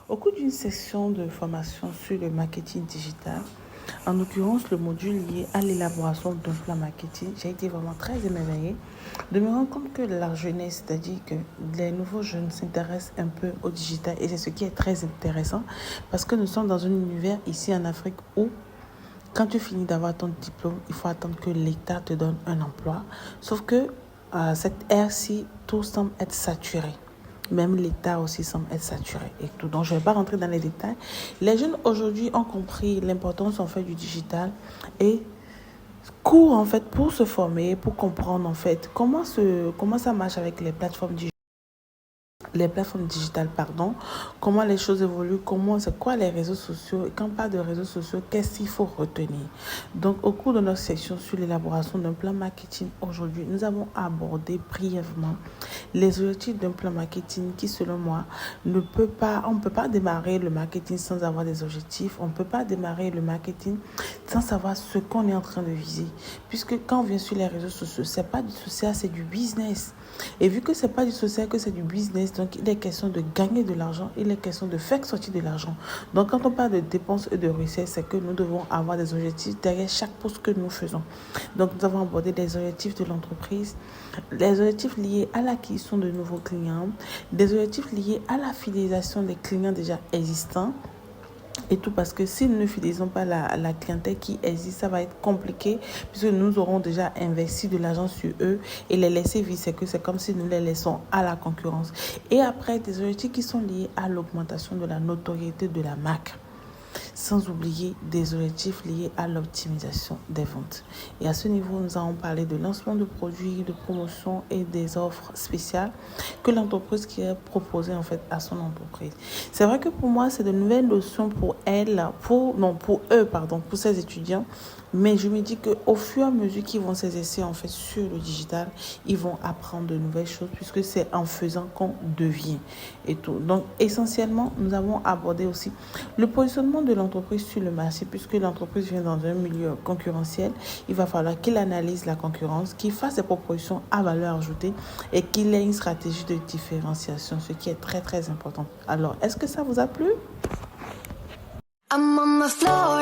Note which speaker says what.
Speaker 1: Au cours d'une session de formation sur le marketing digital, en l'occurrence le module lié à l'élaboration d'un plan marketing, j'ai été vraiment très émerveillée de me rendre compte que la jeunesse, c'est-à-dire que les nouveaux jeunes s'intéressent un peu au digital et c'est ce qui est très intéressant parce que nous sommes dans un univers ici en Afrique où quand tu finis d'avoir ton diplôme, il faut attendre que l'État te donne un emploi. Sauf que cette ère-ci, tout semble être saturé. Même l'État aussi semble être saturé et tout. Donc, je ne vais pas rentrer dans les détails. Les jeunes aujourd'hui ont compris l'importance en fait du digital et courent en fait pour se former, pour comprendre en fait comment ça marche avec les plateformes digitales, comment les choses évoluent, c'est quoi les réseaux sociaux, et quand on parle de réseaux sociaux, qu'est-ce qu'il faut retenir. Donc, au cours de notre section sur l'élaboration d'un plan marketing, aujourd'hui, nous avons abordé brièvement les objectifs d'un plan marketing qui, selon moi, on ne peut pas démarrer le marketing sans avoir des objectifs, on ne peut pas démarrer le marketing sans savoir ce qu'on est en train de viser. Puisque quand on vient sur les réseaux sociaux, c'est pas du social, c'est du business. Et vu que c'est pas du social, que c'est du business, donc il est question de gagner de l'argent, il est question de faire sortir de l'argent. Donc quand on parle de dépenses et de recettes, c'est que nous devons avoir des objectifs derrière chaque poste que nous faisons. Donc nous avons abordé les objectifs de l'entreprise, les objectifs liés à l'acquisition de nouveaux clients, des objectifs liés à la fidélisation des clients déjà existants. Et tout parce que si nous ne fidélisons pas la clientèle qui existe, ça va être compliqué puisque nous aurons déjà investi de l'argent sur eux et les laisser vivre, c'est comme si nous les laissons à la concurrence. Et après, des objectifs qui sont liés à l'augmentation de la notoriété de la marque. Sans oublier des objectifs liés à l'optimisation des ventes. Et à ce niveau, nous allons parler de lancement de produits, de promotion et des offres spéciales que l'entreprise qui est proposée en fait à son entreprise. C'est vrai que pour moi, c'est de nouvelles notions pour pour ces étudiants. Mais je me dis qu'au fur et à mesure qu'ils vont s'exercer en fait sur le digital, ils vont apprendre de nouvelles choses puisque c'est en faisant qu'on devient et tout. Donc essentiellement, nous avons abordé aussi le positionnement de l'entreprise sur le marché puisque l'entreprise vient dans un milieu concurrentiel. Il va falloir qu'il analyse la concurrence, qu'il fasse des propositions à valeur ajoutée et qu'il ait une stratégie de différenciation, ce qui est très très important. Alors, est-ce que ça vous a plu? I'm on the floor.